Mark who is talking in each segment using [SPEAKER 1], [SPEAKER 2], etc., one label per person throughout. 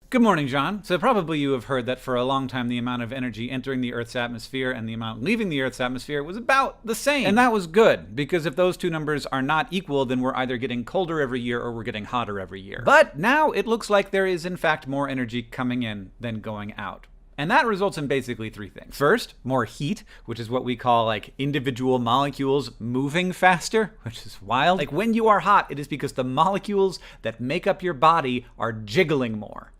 [SPEAKER 1] Good morning, John. So probably you have heard that for a long time the amount of energy entering the Earth's atmosphere and the amount leaving the Earth's atmosphere was about the same. And that was good, because if those two numbers are not equal, then we're either getting colder every year or we're getting hotter every year. But now it looks like there is in fact more energy coming in than going out. And that results in basically three things. First, more heat, which is what we call like individual molecules moving faster, which is wild. Like when you are hot, it is because the molecules that make up your body are jiggling more.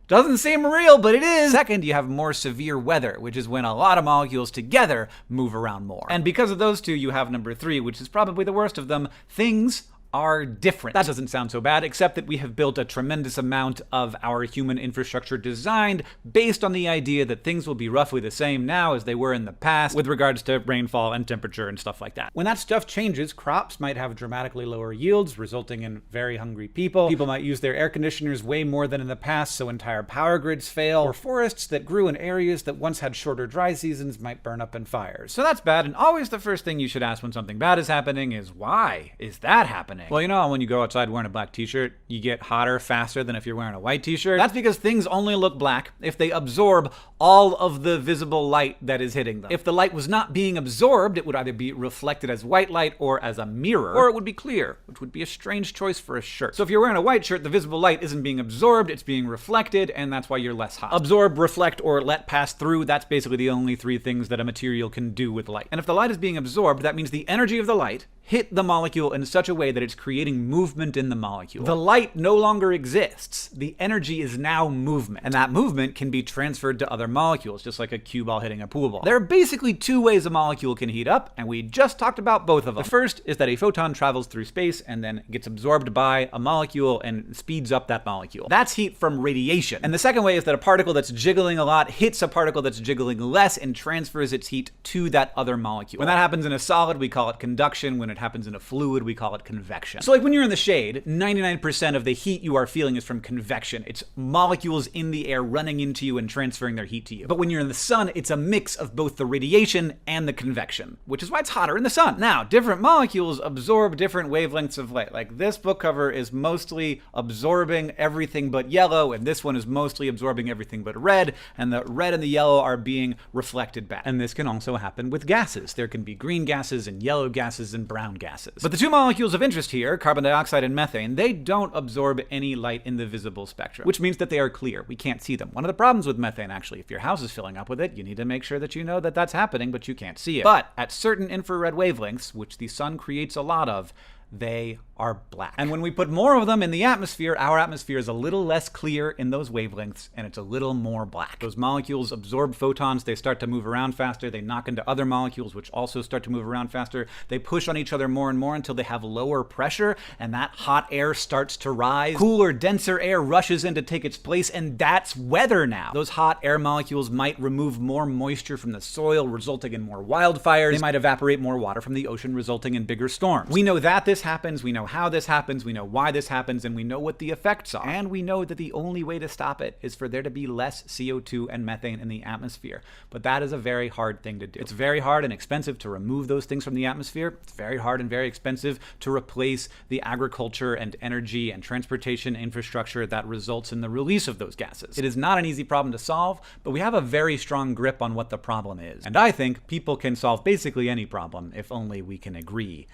[SPEAKER 1] Doesn't seem real, but it is. Second, you have more severe weather, which is when a lot of molecules together move around more. And because of those two, you have number three, which is probably the worst of them. Things are different. That doesn't sound so bad, except that we have built a tremendous amount of our human infrastructure designed based on the idea that things will be roughly the same now as they were in the past with regards to rainfall and temperature and stuff like that. When that stuff changes, crops might have dramatically lower yields, resulting in very hungry people. People might use their air conditioners way more than in the past, so entire power grids fail. Or forests that grew in areas that once had shorter dry seasons might burn up in fires. So that's bad, and always the first thing you should ask when something bad is happening is, why is that happening? Well, you know how when you go outside wearing a black t-shirt, you get hotter faster than if you're wearing a white t-shirt? That's because things only look black if they absorb all of the visible light that is hitting them. If the light was not being absorbed, it would either be reflected as white light or as a mirror, or it would be clear, which would be a strange choice for a shirt. So if you're wearing a white shirt, the visible light isn't being absorbed, it's being reflected, and that's why you're less hot. Absorb, reflect, or let pass through, that's basically the only three things that a material can do with light. And if the light is being absorbed, that means the energy of the light hit the molecule in such a way that it's creating movement in the molecule. The light no longer exists. The energy is now movement. And that movement can be transferred to other molecules, just like a cue ball hitting a pool ball. There are basically two ways a molecule can heat up, and we just talked about both of them. The first is that a photon travels through space and then gets absorbed by a molecule and speeds up that molecule. That's heat from radiation. And the second way is that a particle that's jiggling a lot hits a particle that's jiggling less and transfers its heat to that other molecule. When that happens in a solid, we call it conduction. When it happens in a fluid, we call it convection. So like when you're in the shade, 99% of the heat you are feeling is from convection. It's molecules in the air running into you and transferring their heat to you. But when you're in the sun, it's a mix of both the radiation and the convection, which is why it's hotter in the sun. Now, different molecules absorb different wavelengths of light. Like this book cover is mostly absorbing everything but yellow, and this one is mostly absorbing everything but red, and the red and the yellow are being reflected back. And this can also happen with gases. There can be green gases and yellow gases and brown gases. But the two molecules of interest here, carbon dioxide and methane, they don't absorb any light in the visible spectrum, which means that they are clear. We can't see them. One of the problems with methane, actually, if your house is filling up with it, you need to make sure that you know that that's happening, but you can't see it. But at certain infrared wavelengths, which the sun creates a lot of, they are black. And when we put more of them in the atmosphere, our atmosphere is a little less clear in those wavelengths, and it's a little more black. Those molecules absorb photons, they start to move around faster, they knock into other molecules, which also start to move around faster. They push on each other more and more until they have lower pressure, and that hot air starts to rise. Cooler, denser air rushes in to take its place, and that's weather now. Those hot air molecules might remove more moisture from the soil, resulting in more wildfires. They might evaporate more water from the ocean, resulting in bigger storms. We know that this happens, we know how this happens, we know why this happens, and we know what the effects are. And we know that the only way to stop it is for there to be less CO2 and methane in the atmosphere. But that is a very hard thing to do. It's very hard and expensive to remove those things from the atmosphere. It's very hard and very expensive to replace the agriculture and energy and transportation infrastructure that results in the release of those gases. It is not an easy problem to solve, but we have a very strong grip on what the problem is. And I think people can solve basically any problem if only we can agree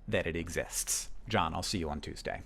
[SPEAKER 1] that it exists. John, I'll see you on Tuesday.